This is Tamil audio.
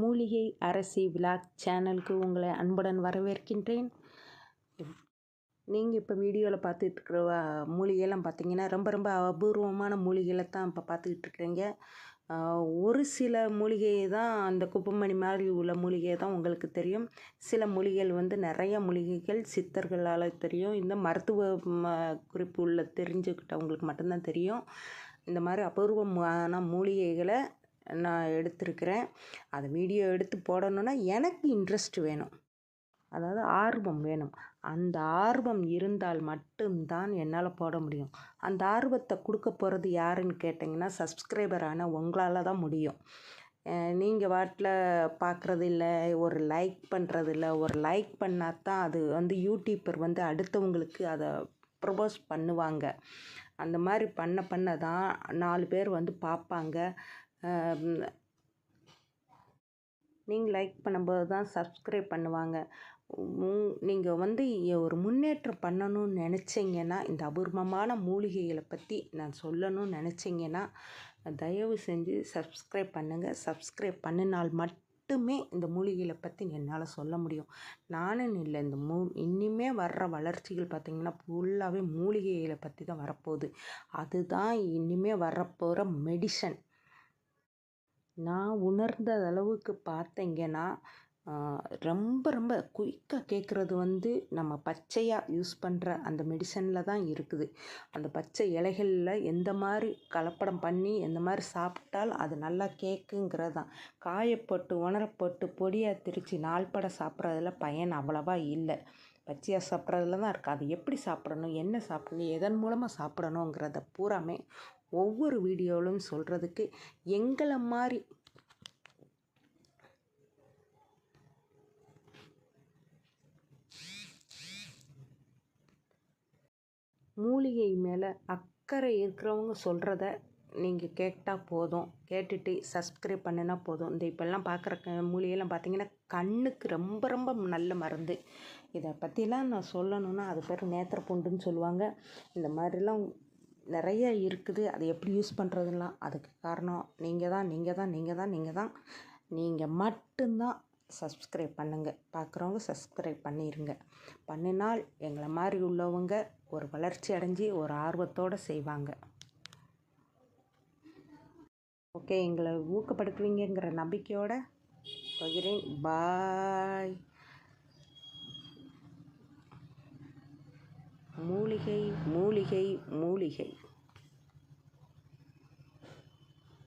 மூலிகை அரசி விலாக் சேனலுக்கு உங்களை அன்புடன் வரவேற்கின்றேன். நீங்கள் இப்போ வீடியோவில் பார்த்துட்டு இருக்கிற மூலிகைலாம் பார்த்தீங்கன்னா ரொம்ப ரொம்ப அபூர்வமான மூலிகைகளை தான் இப்போ பார்த்துக்கிட்டு இருக்கிறீங்க. ஒரு சில மூலிகை தான், அந்த குப்பைமணி மாதிரி உள்ள மூலிகை தான் உங்களுக்கு தெரியும். சில மூலிகைகள் வந்து நிறைய மூலிகைகள் சித்தர்களால் தெரியும். இந்த மருத்துவ குறிப்பு உள்ள தெரிஞ்சுக்கிட்டவங்களுக்கு மட்டும்தான் தெரியும். இந்த மாதிரி அபூர்வமான மூலிகைகளை நான் எடுத்திருக்கிறேன். அதை வீடியோ எடுத்து போடணுன்னா எனக்கு இன்ட்ரெஸ்ட் வேணும், அதாவது ஆர்வம் வேணும். அந்த ஆர்வம் இருந்தால் மட்டும்தான் என்னால் போட முடியும். அந்த ஆர்வத்தை கொடுக்க போகிறது யாருன்னு கேட்டிங்கன்னா, சப்ஸ்கிரைபரான உங்களால் தான் முடியும். நீங்கள் வாட்டில் பார்க்குறது இல்லை, ஒரு லைக் பண்ணுறது இல்லை. ஒரு லைக் பண்ணால் தான் அது வந்து யூடியூப்பர் வந்து அடுத்தவங்களுக்கு அதை ப்ரொபோஸ் பண்ணுவாங்க. அந்த மாதிரி பண்ண தான் 4 பேர் வந்து பார்ப்பாங்க. நீங்கள் லைக் பண்ணும்போது தான் சப்ஸ்கிரைப் பண்ணுவாங்க. நீங்கள் வந்து ஒரு முன்னேற்றம் பண்ணணும்னு நினச்சிங்கன்னா, இந்த அபூர்வமான மூலிகைகளை பற்றி நான் சொல்லணும்னு நினச்சிங்கன்னா, தயவு செஞ்சு சப்ஸ்கிரைப் பண்ணுங்கள். சப்ஸ்கிரைப் பண்ணினால் மட்டுமே இந்த மூலிகைகளை பற்றி என்னால் சொல்ல முடியும். நானும் இல்லை, இந்த இனிமே வர்ற வளர்ச்சிகள் பார்த்திங்கன்னா ஃபுல்லாகவே மூலிகைகளை பற்றி தான் வரப்போகுது. அதுதான் இனிமே வரப்போகிற மெடிசன். நான் உணர்ந்த அளவுக்கு பார்த்தீங்கன்னா, ரொம்ப ரொம்ப குயிக்காக கேட்குறது வந்து நம்ம பச்சையாக யூஸ் பண்ணுற அந்த மெடிசனில் தான் இருக்குது. அந்த பச்சை இலைகளில் எந்த மாதிரி கலப்படம் பண்ணி எந்த மாதிரி சாப்பிட்டால் அது நல்லா கேட்குங்கிறது தான். காயப்போட்டு உணரப்போட்டு பொடியாக திரித்து நாள்பட சாப்பிட்றதுல பயன் அவ்வளவா இல்லை. பச்சையாக சாப்பிட்றதுல தான் இருக்குது. அது எப்படி சாப்பிடணும், என்ன சாப்பிடணும், எதன் மூலமாக சாப்பிடணுங்கிறத பூராமே ஒவ்வொரு வீடியோவிலும் சொல்கிறதுக்கு எங்களை மாதிரி மூலிகை மேலே அக்கறை இருக்கிறவங்க சொல்கிறத நீங்கள் கேட்டால் போதும். கேட்டுட்டு சப்ஸ்கிரைப் பண்ணினா போதும். இந்த இப்போல்லாம் பார்க்குற மூலிகைலாம் பார்த்திங்கன்னா கண்ணுக்கு ரொம்ப ரொம்ப நல்ல மருந்து. இதை பற்றிலாம் நான் சொல்லணுன்னா அது பேர் நேத்திரப்புண்டுன்னு சொல்லுவாங்க. இந்த மாதிரிலாம் நிறைய இருக்குது. அதை எப்படி யூஸ் பண்ணுறதுலாம் அதுக்கு காரணம் நீங்கள் தான். நீங்கள் மட்டும்தான் சப்ஸ்கிரைப் பண்ணுங்கள். பார்க்குறவங்க சப்ஸ்கிரைப் பண்ணிடுங்க. பண்ணினால் எங்களை மாதிரி உள்ளவங்க ஒரு வளர்ச்சி அடைஞ்சி ஒரு ஆர்வத்தோடு செய்வாங்க. ஓகே, எங்களை ஊக்கப்படுத்துவீங்கிற நம்பிக்கையோடு பகிரேன். பாய். மூலிகை மூலிகை மூலிகை.